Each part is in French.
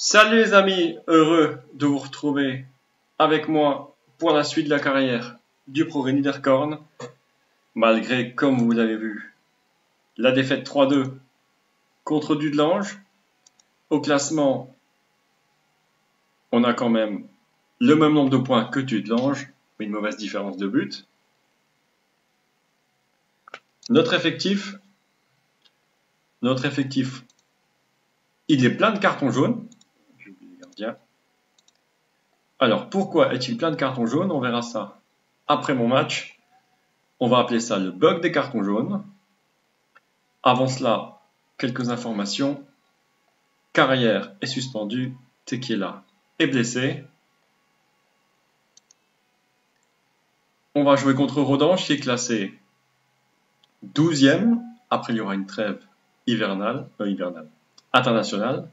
Salut les amis, heureux de vous retrouver avec moi pour la suite de la carrière du Progrès Niederkorn. Malgré, comme vous l'avez vu, la défaite 3-2 contre Dudelange, au classement, on a quand même le même nombre de points que Dudelange, mais une mauvaise différence de but. Notre effectif, il est plein de cartons jaunes. J'ai oublié le gardien. Alors, pourquoi est-il plein de cartons jaunes? On verra ça après mon match. On va appeler ça le bug des cartons jaunes. Avant cela, quelques informations. Carrière est suspendu. Tequila est blessé. On va jouer contre Rodange qui est classé 12e. Après, il y aura une trêve internationale.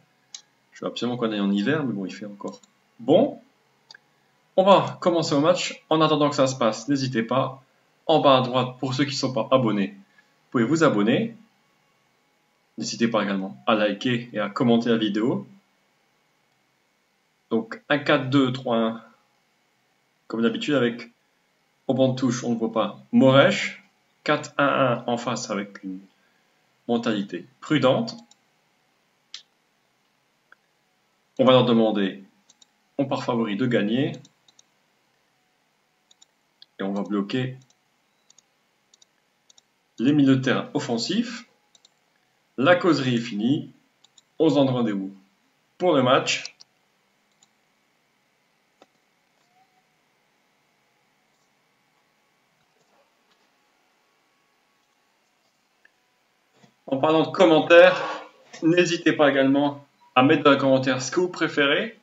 Je veux absolument qu'on aille en hiver, mais bon, il fait encore bon. On va commencer au match. En attendant que ça se passe, n'hésitez pas. En bas à droite, pour ceux qui ne sont pas abonnés, vous pouvez vous abonner. N'hésitez pas également à liker et à commenter la vidéo. Donc un 4-2-3-1, comme d'habitude avec au banc de touche, on ne voit pas Moresh. 4-1-1 en face avec une mentalité prudente. On va leur demander, on part favori de gagner. Et on va bloquer les milieux de terrain offensifs. La causerie est finie. On se donne rendez-vous pour le match. En parlant de commentaires, n'hésitez pas également à mettre dans les commentaires ce que vous préférez.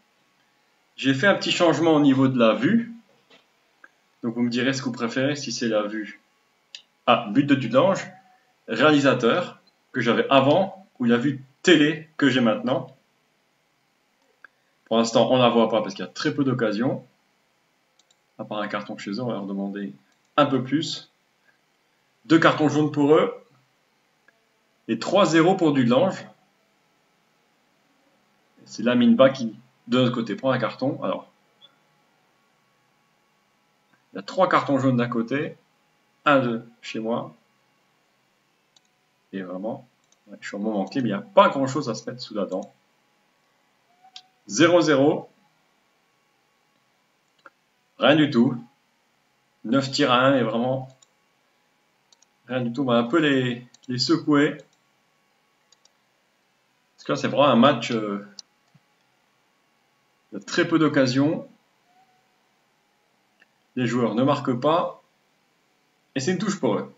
J'ai fait un petit changement au niveau de la vue. Donc vous me direz ce que vous préférez, si c'est la vue à but de Dudelange, réalisateur que j'avais avant, ou la vue télé que j'ai maintenant. Pour l'instant, on ne la voit pas parce qu'il y a très peu d'occasions. À part un carton chez eux, on va leur demander un peu plus. 2 cartons jaunes pour eux. Et 3-0 pour Dudelange. C'est Laminba qui, de notre côté, prend un carton. Alors, il y a 3 cartons jaunes d'un côté. 1-2 chez moi. Et vraiment, je suis au moment clé, mais il n'y a pas grand chose à se mettre sous la dent. 0-0. Rien du tout. 9 tirs à 1 et vraiment rien du tout. On va un peu les secouer. Parce que là, c'est vraiment un match de très peu d'occasions. Les joueurs ne marquent pas. Et c'est une touche pour eux.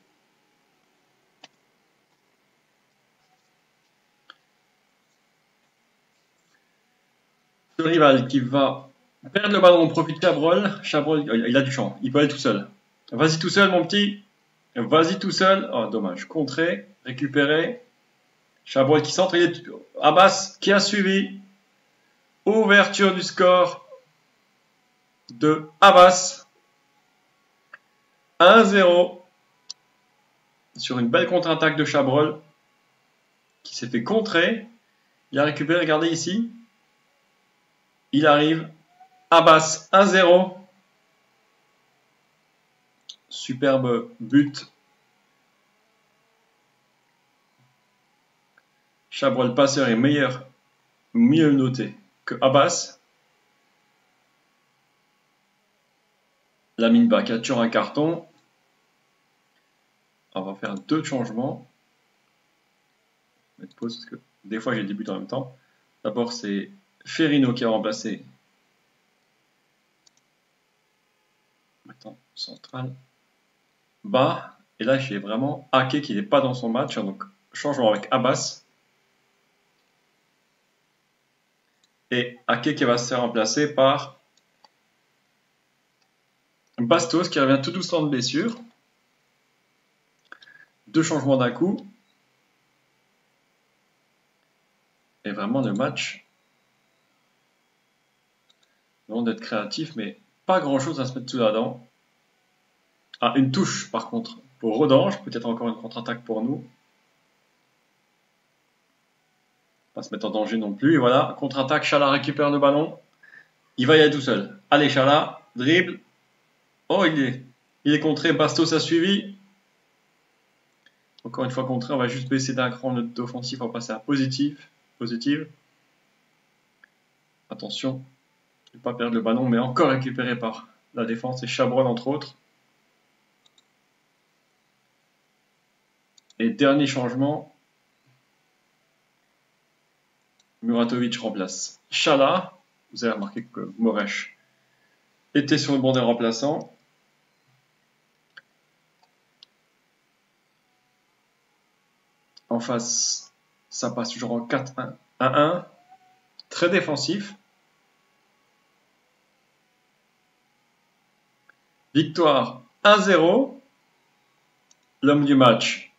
Le rival qui va perdre le ballon, on profite Chabrol. Chabrol, il a du champ. Il peut aller tout seul. Vas-y tout seul, mon petit. Vas-y tout seul. Oh, dommage. Contré. Récupéré. Chabrol qui centre. Abbas qui a suivi. Ouverture du score de Abbas. 1-0 sur une belle contre-attaque de Chabrol qui s'est fait contrer. Il a récupéré, regardez ici. Il arrive. Abbas 1-0. Superbe but. Chabrol passeur est mieux noté que Abbas. Laminba qui a toujours un carton. On va faire 2 changements. Je vais mettre pause parce que des fois j'ai des buts en même temps. D'abord c'est Ferrino qui a remplacé. Maintenant central. Bas. Et là j'ai vraiment Ake qui n'est pas dans son match. Donc changement avec Abbas. Et Ake qui va se faire remplacer par Bastos qui revient tout doucement de blessure. 2 changements d'un coup. Et vraiment le match, vraiment d'être créatif, mais pas grand chose à se mettre sous la dent. Ah, une touche par contre pour Rodange, peut-être encore une contre-attaque pour nous. Pas se mettre en danger non plus. Et voilà, contre-attaque, Chala récupère le ballon. Il va y aller tout seul. Allez, Chala, dribble. Oh, il est contré. Bastos a suivi. Encore une fois contré, on va juste baisser d'un cran notre offensif. On va passer à positive. Attention, ne pas perdre le ballon, mais encore récupéré par la défense et Chabrol entre autres. Et dernier changement, Muratovic remplace Chala. Vous avez remarqué que Moresh était sur le banc des remplaçants. En face, ça passe toujours en 4-1-1. Très défensif. Victoire 1-0. L'homme du match,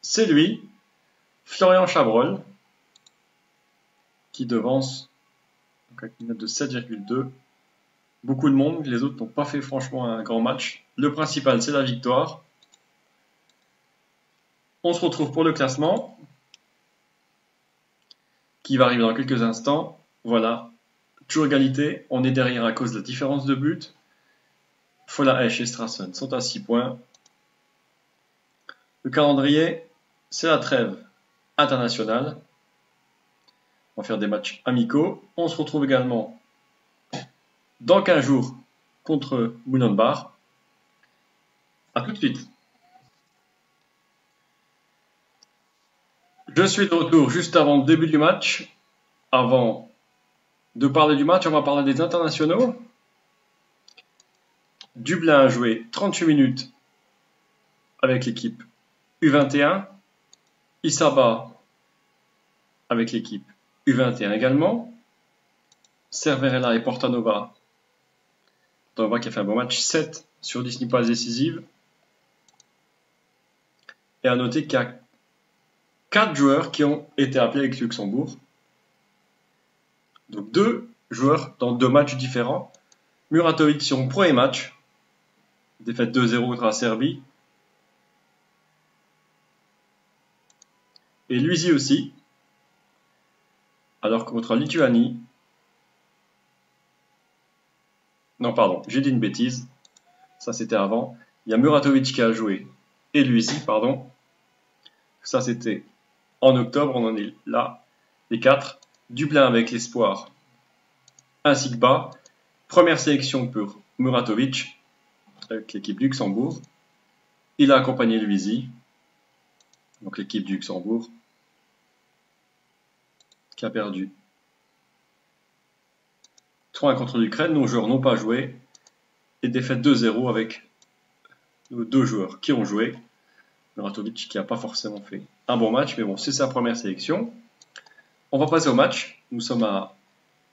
c'est lui, Florian Chabrol, qui devance donc avec une note de 7,2. Beaucoup de monde, les autres n'ont pas fait franchement un grand match. Le principal, c'est la victoire. On se retrouve pour le classement, qui va arriver dans quelques instants. Voilà, toujours égalité. On est derrière à cause de la différence de but. Fola-Esch et Strassen sont à 6 points. Le calendrier, c'est la trêve internationale. On va faire des matchs amicaux. On se retrouve également dans 15 jours contre Moulin-de-Bar. A tout de suite. Je suis de retour juste avant le début du match. Avant de parler du match, on va parler des internationaux. Dublin a joué 38 minutes avec l'équipe U21. Isaba avec l'équipe U21 également. Cerverella et Portanova. Portanova qui a fait un bon match, 7 sur 10 passes décisives. Et à noter qu'il y a 4 joueurs qui ont été appelés avec Luxembourg. Donc 2 joueurs dans 2 matchs différents. Muratovic sur son premier match. Défaite 2-0 contre la Serbie. Et Luisi aussi. Alors que contre la Lituanie. Non, pardon, j'ai dit une bêtise. Ça, c'était avant. Il y a Muratovic qui a joué. Et Luisi, pardon. Ça, c'était en octobre. On en est là. Les 4. Dublin avec l'espoir. Ainsi que bas. Première sélection pour Muratovic. Avec l'équipe du Luxembourg. Il a accompagné Luisi. Donc l'équipe du Luxembourg. Qui a perdu 3-1 contre l'Ukraine. Nos joueurs n'ont pas joué. Et défaite 2-0 avec nos 2 joueurs qui ont joué. Muratovic qui n'a pas forcément fait un bon match, mais bon, c'est sa première sélection. On va passer au match. Nous sommes à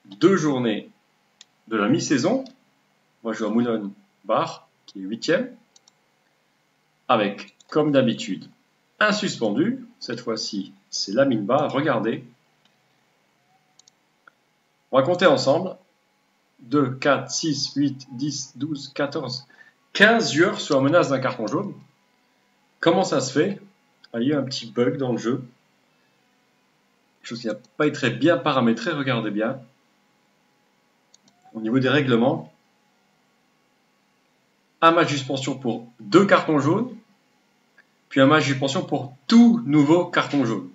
2 journées de la mi-saison. On va jouer à Moulin-Bar, qui est 8e. Avec, comme d'habitude, un suspendu. Cette fois-ci, c'est Lamine Ba. Regardez. On va compter ensemble. 2, 4, 6, 8, 10, 12, 14, 15 joueurs sur la menace d'un carton jaune. Comment ça se fait? Il y a eu un petit bug dans le jeu. Quelque chose qui n'a pas été très bien paramétré. Regardez bien. Au niveau des règlements, un match de suspension pour 2 cartons jaunes, puis un match de suspension pour tout nouveau carton jaune.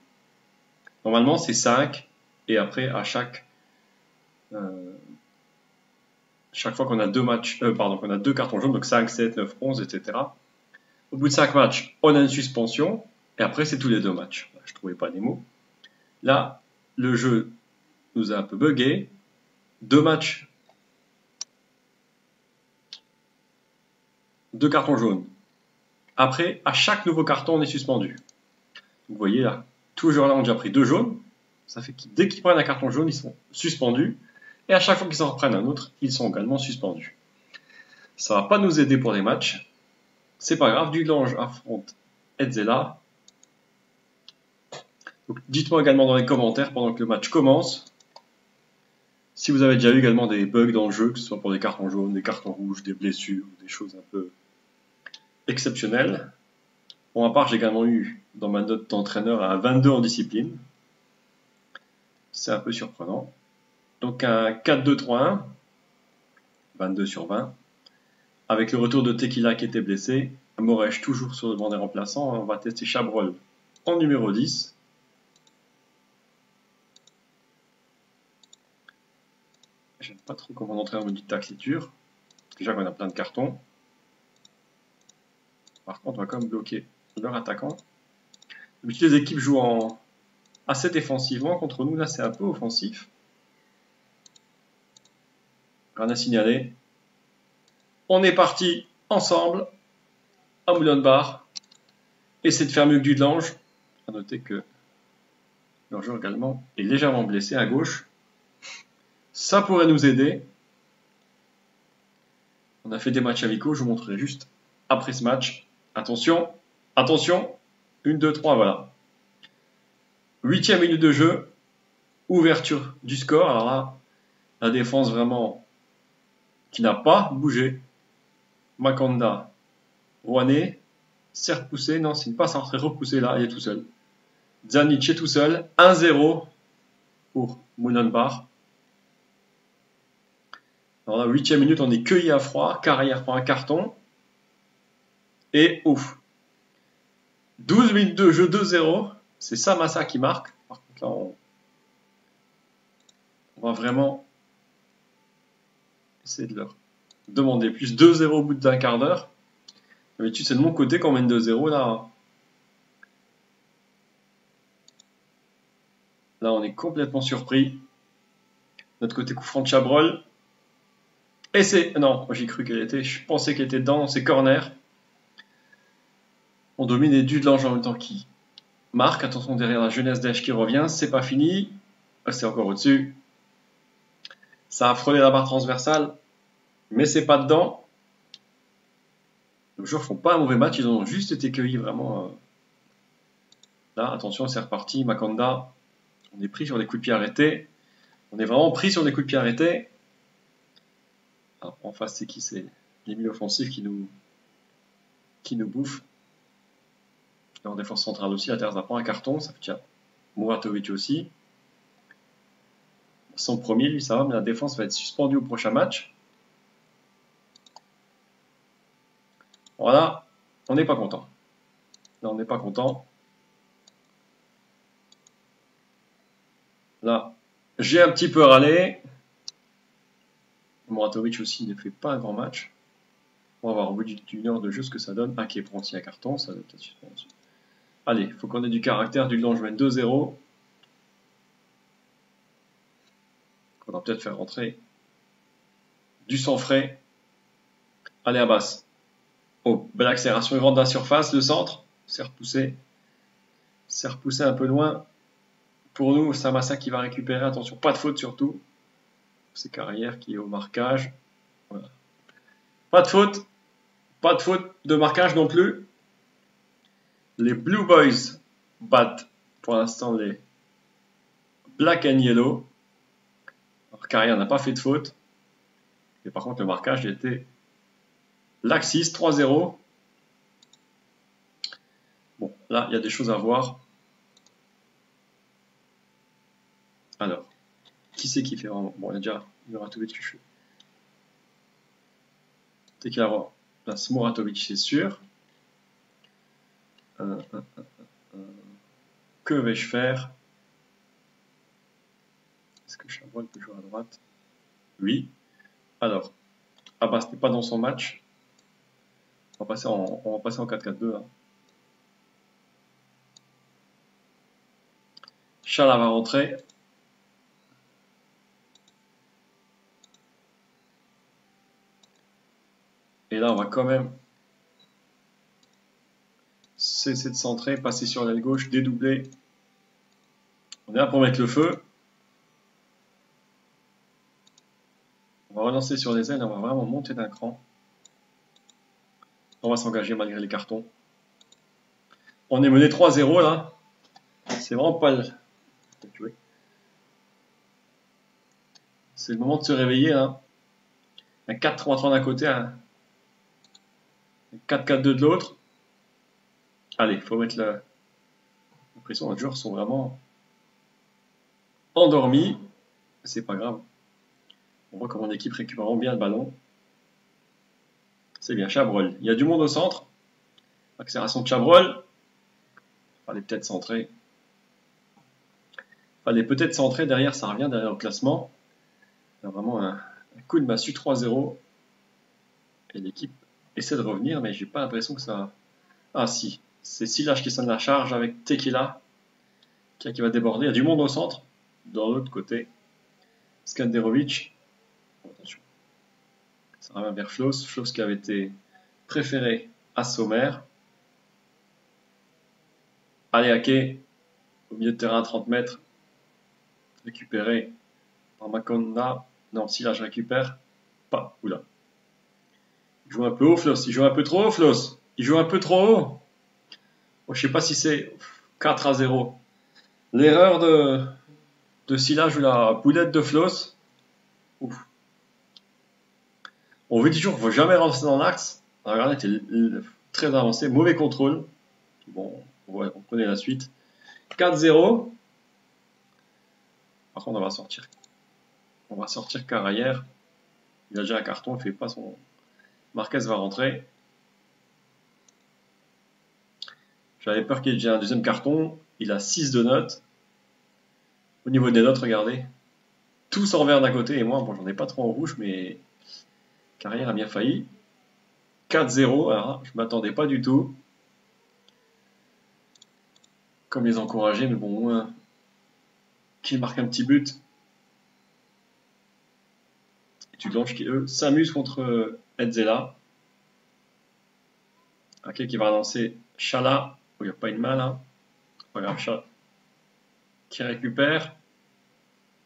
Normalement, c'est 5, et après, à chaque fois qu'on a 2 matchs, qu'on a 2 cartons jaunes, donc 5, 7, 9, 11, etc. Au bout de 5 matchs, on a une suspension, et après, c'est tous les 2 matchs. Je ne trouvais pas les mots. Là, le jeu nous a un peu bugué. 2 matchs, 2 cartons jaunes. Après, à chaque nouveau carton, on est suspendu. Vous voyez là, tous les joueurs là ont déjà pris 2 jaunes. Ça fait que dès qu'ils prennent un carton jaune, ils sont suspendus. Et à chaque fois qu'ils en reprennent un autre, ils sont également suspendus. Ça ne va pas nous aider pour les matchs. C'est pas grave, Dudelange affronte Edzela. Dites-moi également dans les commentaires pendant que le match commence si vous avez déjà eu également des bugs dans le jeu, que ce soit pour des cartons jaunes, des cartons rouges, des blessures, des choses un peu exceptionnelles. Pour ma part, j'ai également eu dans ma note d'entraîneur un 22 en discipline. C'est un peu surprenant. Donc un 4-2-3-1, 22 sur 20. Avec le retour de Tequila qui était blessé, Moresh toujours sur le banc des remplaçants. On va tester Chabrol en numéro 10. J'aime pas trop comment entrer en mode tacliture. Déjà qu'on a plein de cartons. Par contre, on va quand même bloquer leur attaquant. Les équipes jouent assez défensivement. Contre nous, là, c'est un peu offensif. Rien à signaler. On est parti ensemble à Moulin-de-Bar. Essayer de faire mieux que Dudelange. À noter que leur joueur également est légèrement blessé à gauche. Ça pourrait nous aider. On a fait des matchs amicaux. Je vous montrerai juste après ce match. Attention, attention. 1, 2, 3, voilà. 8e minute de jeu. Ouverture du score. Alors là, la défense vraiment qui n'a pas bougé. Makanda, Rouanet, s'est repoussé. Non, c'est une passe en retrait repoussée là, il est tout seul. Zanic est tout seul. 1-0 pour Moulin-de-Bar. Alors là, 8e minute, on est cueilli à froid. Carrière prend un carton. Et ouf. 12 minutes de jeu, 2-0. C'est Samassa qui marque. Par contre, là, on va vraiment essayer de leur demander plus. 2-0 au bout d'un quart d'heure. D'habitude, c'est de mon côté qu'on mène 2-0. Là, on est complètement surpris. Notre côté coup franc de Chabrol. Et c'est... Non, j'ai cru qu'elle était... Je pensais qu'elle était dedans. C'est corner. On domine les Dudelange en même temps qui marque. Attention derrière la jeunesse d'Esch qui revient. C'est pas fini. C'est encore au-dessus. Ça a frôlé la barre transversale. Mais c'est pas dedans. Les joueurs font pas un mauvais match. Ils ont juste été cueillis vraiment. Là, attention, c'est reparti. Makanda. On est pris sur des coups de pied arrêtés. On est vraiment pris sur des coups de pied arrêtés. Alors, en face, c'est qui? C'est les milieux offensifs qui nous bouffent. Et en défense centrale aussi, la Terza prend un carton. Ça fait tiens, Muratovic aussi. Son premier, lui, ça va, mais la défense va être suspendue au prochain match. Voilà, on n'est pas content. Là, on n'est pas content. Là, j'ai un petit peu râlé. Muratovic aussi ne fait pas un grand match. On va voir au bout d'une heure de jeu ce que ça donne. Ah, qui est pour un carton, ça doit peut-être suspendu. Allez, il faut qu'on ait du caractère. Dudelange mène 2-0. On va peut-être faire rentrer du sang frais. Allez, Abbas. Oh, belle accélération. Il rentre dans la surface. Le centre. C'est repoussé. C'est repoussé un peu loin. Pour nous, Samassa qui va récupérer. Attention, pas de faute surtout. C'est Carrière qui est au marquage. Voilà. Pas de faute. Pas de faute de marquage non plus. Les Blue Boys battent pour l'instant les Black and Yellow. Alors, Carrière n'a pas fait de faute. Et par contre, le marquage était laxiste, 3-0. Bon, là, il y a des choses à voir. Alors, qui c'est qui fait vraiment... Bon, il y a déjà Muratovic qui fait. Dès qu'il y a place Muratovic, c'est sûr. Que vais-je faire? Est-ce que Chabrol peut jouer à droite? Oui. Alors, Abbas n'est pas dans son match. On va passer en 4-4-2. Hein. Chala va rentrer. Et là, on va quand même cesser de centrer, passer sur l'aile gauche, dédoubler. On est là pour mettre le feu. On va relancer sur les ailes, on va vraiment monter d'un cran. On va s'engager malgré les cartons. On est mené 3-0 là. C'est vraiment pas le... C'est le moment de se réveiller là. Un 4-3-3 d'un côté, un 4-4-2 de l'autre. Allez, il faut mettre la pression. Les joueurs sont vraiment endormi. C'est pas grave. On voit comment l'équipe récupère bien le ballon. C'est bien, Chabrol. Il y a du monde au centre. Accélération de Chabrol. Fallait peut-être centrer. Fallait peut-être centrer. Derrière, ça revient derrière au classement. Il y a vraiment un coup de massue 3-0. Et l'équipe essaie de revenir, mais j'ai pas l'impression que ça... Ah si, c'est Silash qui sonne la charge avec Tequila qui va déborder. Il y a du monde au centre. Dans l'autre côté, Skanderovic. Attention. Ça revient vers Flos. Flos qui avait été préféré à Sommer. Allez, Ake, au milieu de terrain à 30 mètres. Récupéré par Makonda. Non, Silash récupère. Pas. Oula. Il joue un peu haut, Flos. Il joue un peu trop haut, Flos. Il joue un peu trop haut. Bon, je sais pas si c'est 4-0. L'erreur de Silash ou la boulette de Flos. Ouf. On veut toujours, il ne faut jamais rentrer dans l'axe. La garde était très avancé, mauvais contrôle. Bon, on connaît la suite. 4-0. Par contre, on va sortir. On va sortir Carrière. Il a déjà un carton, il fait pas son. Marquez va rentrer. J'avais peur qu'il ait déjà un deuxième carton. Il a 6 de notes. Au niveau des notes, regardez. Tous en vert d'un côté et moi, bon, j'en ai pas trop en rouge, mais Carrière a bien failli. 4-0, alors je m'attendais pas du tout. Comme les encourager, mais bon, au moins qu'ils marquent un petit but. Et Tudelange qui, eux, s'amusent contre Edzela. Ok, qui va lancer Chala. Il n'y a pas une main là. Pas grave, Chala qui récupère.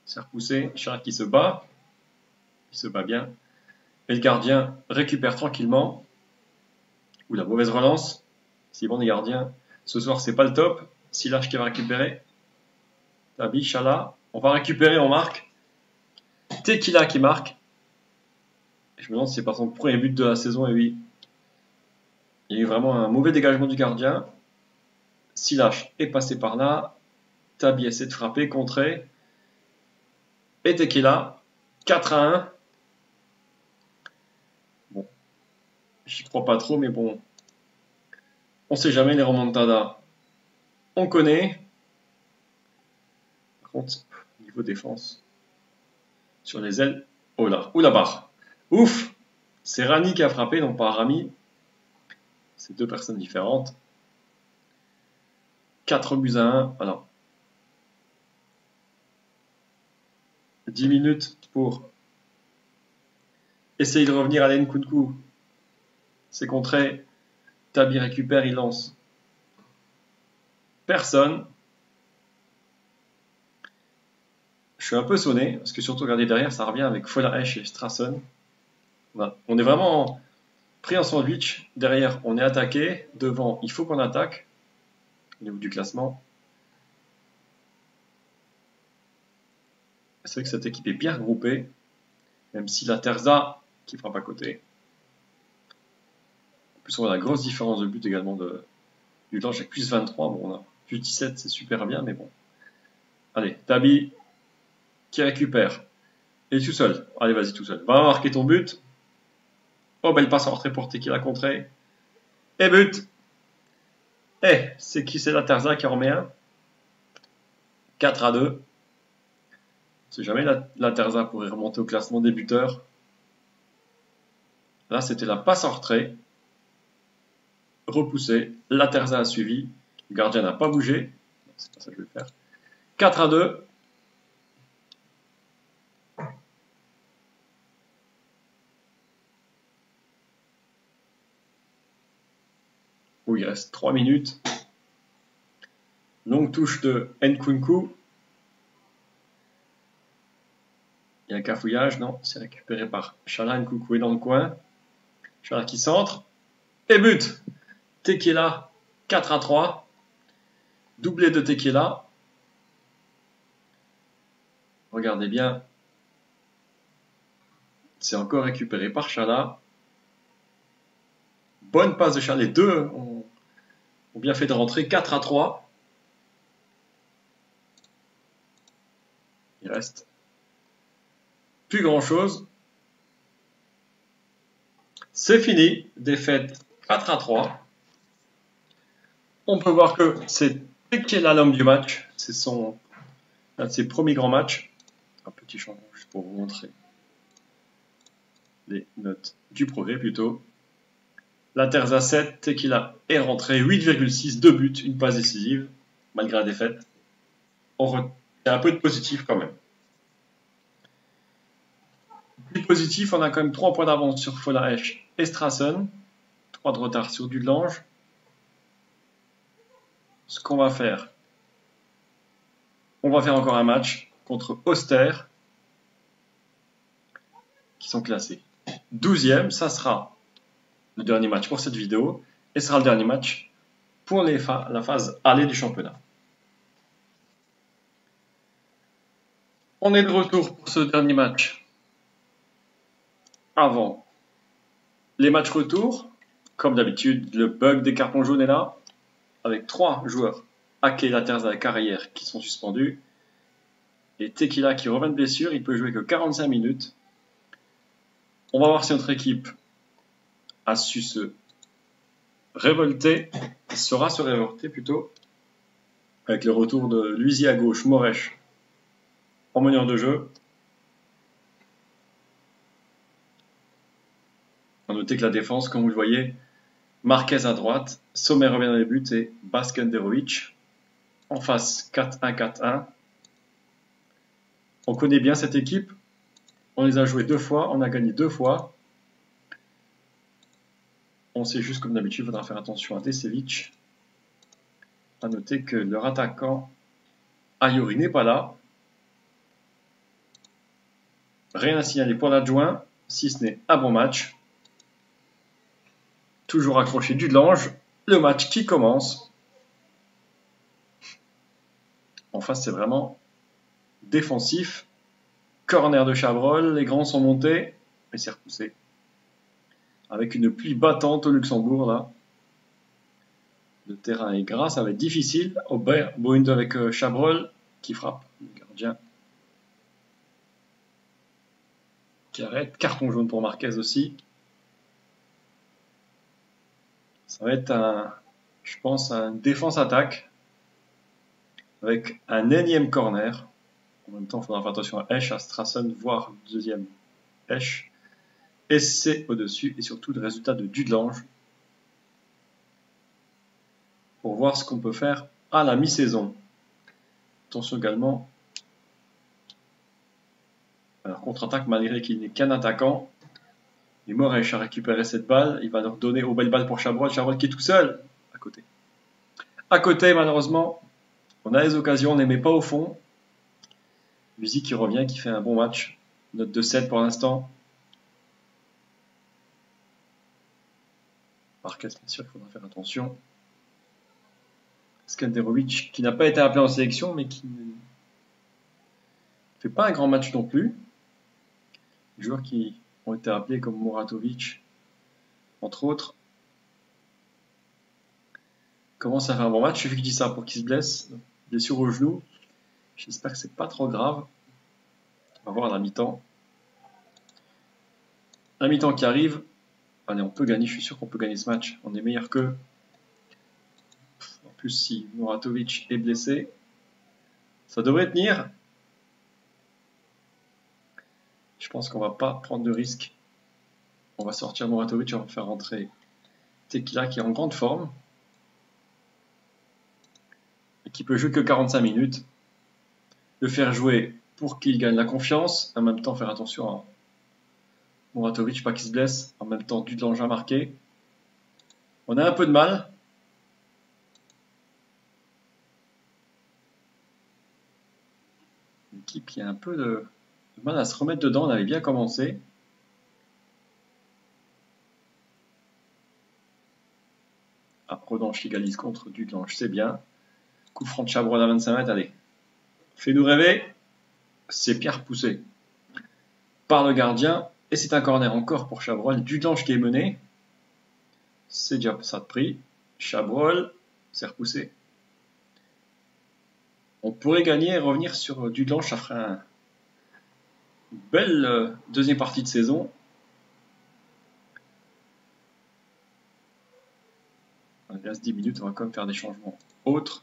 C'est repoussé. Chala qui se bat. Il se bat bien. Et le gardien récupère tranquillement. Ou la mauvaise relance. Si bon, les gardiens, ce soir, c'est pas le top. Silash qui va récupérer. Tabi, Chala. On va récupérer, on marque. Tequila qui marque. Je me demande si c'est pas son premier but de la saison. Et oui. Il y a eu vraiment un mauvais dégagement du gardien. Silash est passé par là. Tabi essaie de frapper, contrer. Et Tequila. 4-1. Bon. J'y crois pas trop, mais bon. On sait jamais les remontadas. On connaît. Par contre, niveau défense. Sur les ailes. Oh là. Ou la barre. Ouf. C'est Rani qui a frappé, non pas Rami. C'est deux personnes différentes. 4 buts à 1. Alors. 10 minutes pour essayer de revenir à Nkunku. C'est contré. Tabi récupère, il lance. Personne. Je suis un peu sonné, parce que surtout, regardez derrière, ça revient avec Folaesh et Strassen. Voilà. On est vraiment pris en sandwich. Derrière, on est attaqué. Devant, il faut qu'on attaque. Au niveau du classement. C'est vrai que cette équipe est bien regroupée. Même si la Terza, qui frappe à côté. En plus, on a la grosse différence de but également du Lange avec plus 23. Bon, on a plus 17, c'est super bien, mais bon. Allez, Tabi qui récupère. Et tout seul. Allez, vas-y, tout seul. Va marquer ton but. Oh, belle passe en retrait pour Tequila contré. Et but. Eh, c'est qui? C'est la Terza qui en remet un. 4-2. On sait jamais la Terza pourrait remonter au classement des buteurs. Là, c'était la passe en retrait. Repoussé. La Terza a suivi. Le gardien n'a pas bougé. C'est pas ça que je vais faire. 4-2. Où il reste 3 minutes. Longue touche de Nkunku. Il y a un cafouillage, non, c'est récupéré par Chala. Nkunku est dans le coin. Chala qui centre. Et but. Tequila, 4-3. Doublé de Tequila. Regardez bien. C'est encore récupéré par Chala. Bonne passe de Chala. Les deux ont bien fait de rentrer. 4-3. Il reste plus grand chose. C'est fini. Défaite 4-3. On peut voir que c'est Tekela l'homme du match. C'est un de ses premiers grands matchs. Un petit changement juste pour vous montrer les notes du progrès plutôt. La Terza 7, Tekela est rentré 8,6, 2 buts, une passe décisive, malgré la défaite. Il y a un peu de positif quand même. Plus positif, on a quand même 3 points d'avance sur Follaech et Strassen, 3 de retard sur Dudelange. Ce qu'on va faire, on va faire encore un match contre Oster, qui sont classés 12e. Ça sera le dernier match pour cette vidéo et ce sera le dernier match pour la phase aller du championnat. On est de retour pour ce dernier match. Avant les matchs retour, comme d'habitude, le bug des cartons jaunes est là, avec 3 joueurs, Ake, la Terza et Carrière, qui sont suspendus, et Tekela qui revient de blessure, il peut jouer que 45 minutes. On va voir si notre équipe a su se révolter, saura se révolter plutôt, avec le retour de Luisi à gauche, Moresh en meneur de jeu. A noter que la défense, comme vous le voyez, Marquez à droite, Sommer revient dans les buts et Baskenderovic. En face, 4-1-4-1. On connaît bien cette équipe. On les a joués 2 fois, on a gagné 2 fois. On sait juste comme d'habitude, il faudra faire attention à Desevic. A noter que leur attaquant Ayori n'est pas là. Rien à signaler pour l'adjoint, si ce n'est un bon match. Toujours accroché Dudelange. Le match qui commence. En face, c'est vraiment défensif. Corner de Chabrol, les grands sont montés, mais c'est repoussé. Avec une pluie battante au Luxembourg, là. Le terrain est gras, ça va être difficile. Aubert, Bound avec Chabrol, qui frappe, le gardien. Qui arrête, carton jaune pour Marquez aussi. Ça va être je pense, un défense-attaque. Avec un énième corner. En même temps, il faudra faire attention à Esch, à Strassen, voire deuxième Esch. Essai au-dessus et surtout le résultat de Dudelange. Pour voir ce qu'on peut faire à la mi-saison. Attention également. Alors, contre-attaque, malgré qu'il n'est qu'un attaquant. Et Moresh a récupéré cette balle. Il va leur donner aux belles balles pour Chabrol. Chabrol qui est tout seul à côté. À côté, malheureusement, on a les occasions, on n'aimait pas au fond. Luisi qui revient, qui fait un bon match. Note de 7 pour l'instant. Marquez, bien sûr, il faudra faire attention. Skanderovic, qui n'a pas été appelé en sélection, mais qui ne fait pas un grand match non plus. Les joueurs qui ont été appelés comme Muratovic, entre autres, commencent à faire un bon match. Il suffit que je dise ça pour qu'il se blesse. Blessure au genou. J'espère que c'est pas trop grave. On va voir la mi-temps. La mi-temps qui arrive. Allez, on peut gagner, je suis sûr qu'on peut gagner ce match. On est meilleur qu'eux. En plus, si Muratovic est blessé, ça devrait tenir. Je pense qu'on va pas prendre de risque. On va sortir Muratovic et on va faire rentrer Tekela qui est en grande forme. Et qui peut jouer que 45 minutes. Le faire jouer pour qu'il gagne la confiance. En même temps, faire attention à Muratovic, pas qu'il se blesse. En même temps, Dudelange a marqué. On a un peu de mal. L'équipe qui a un peu de mal à se remettre dedans. On avait bien commencé. Ah, Rodange qui égalise contre Dudelange, c'est bien. Coup franc de Chabrol à 25 mètres, allez. Fais-nous rêver. C'est Pierre poussé par le gardien. Et c'est un corner encore pour Chabrol. Dudelange qui est mené. C'est déjà ça de prix. Chabrol, c'est repoussé. On pourrait gagner et revenir sur Dudelange. Ça ferait belle deuxième partie de saison. Il reste 10 minutes, on va quand même faire des changements autres.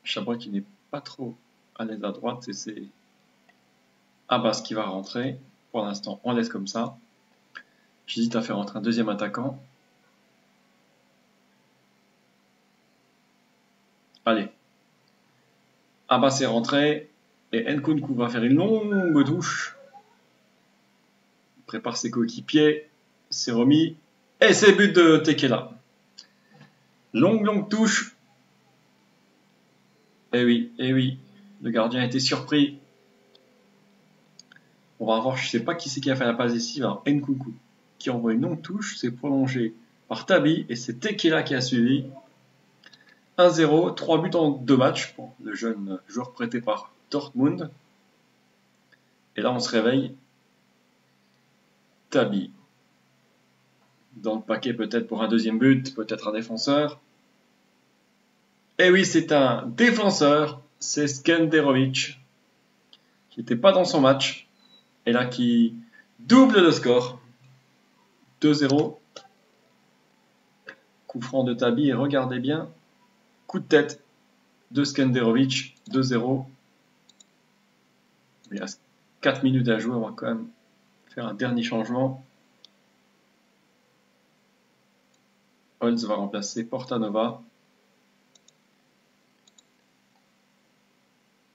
Chabot qui n'est pas trop à l'aise à droite et c'est Abbas qui va rentrer. Pour l'instant, on laisse comme ça. J'hésite à faire rentrer un deuxième attaquant. Allez. Abbas est rentré et Nkunku va faire une longue touche. Il prépare ses coéquipiers. C'est remis. Et c'est but de Tekela. Longue touche. Eh oui. Le gardien a été surpris. On va voir, je ne sais pas qui c'est qui a fait la passe ici. Alors, Nkunku qui envoie une longue touche. C'est prolongé par Tabi et c'est Tekela qui a suivi. 1-0, 3 buts en 2 matchs pour le jeune joueur prêté par Dortmund. Et là, on se réveille. Tabi. Dans le paquet peut-être pour un deuxième but, peut-être un défenseur. Et oui, c'est un défenseur. C'est Skenderovic. Qui n'était pas dans son match. Et là, qui double le score. 2-0. Coup franc de Tabi. Et regardez bien. Coup de tête de Skenderovic, 2-0. Il reste 4 minutes à jouer, on va quand même faire un dernier changement. Holz va remplacer Portanova.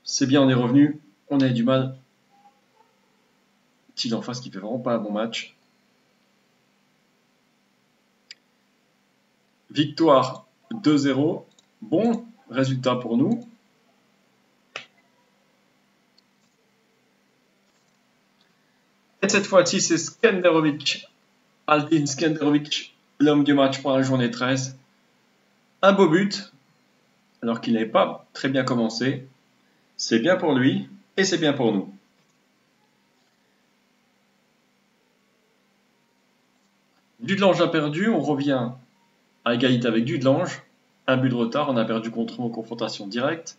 C'est bien, on est revenu. On a eu du mal. Thiel en face qui fait vraiment pas un bon match. Victoire 2-0. Bon résultat pour nous. Et cette fois-ci, c'est Skenderovic. Aldin Skenderovic, l'homme du match pour la journée 13. Un beau but, alors qu'il n'avait pas très bien commencé. C'est bien pour lui et c'est bien pour nous. Dudelange a perdu, on revient à égalité avec Dudelange. Un but de retard, on a perdu contre nous en confrontation directe.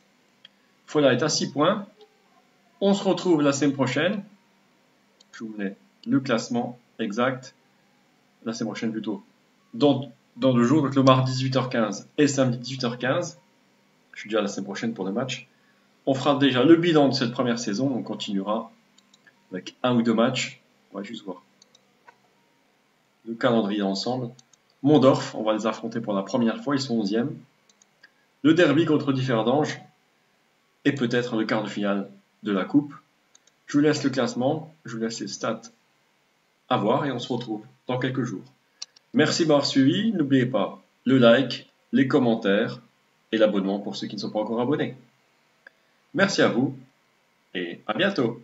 Fola est à 6 points. On se retrouve la semaine prochaine. Je vous mets le classement exact. La semaine prochaine plutôt. Dans 2 jours, donc le mardi 18h15 et samedi 18h15. Je suis déjà la semaine prochaine pour le match. On fera déjà le bilan de cette première saison. On continuera avec 1 ou 2 matchs. On va juste voir le calendrier ensemble. Mondorf, on va les affronter pour la première fois, ils sont 11e. Le derby contre Differdange et peut-être le quart de finale de la coupe. Je vous laisse le classement, je vous laisse les stats à voir et on se retrouve dans quelques jours. Merci d'avoir suivi, n'oubliez pas le like, les commentaires et l'abonnement pour ceux qui ne sont pas encore abonnés. Merci à vous et à bientôt.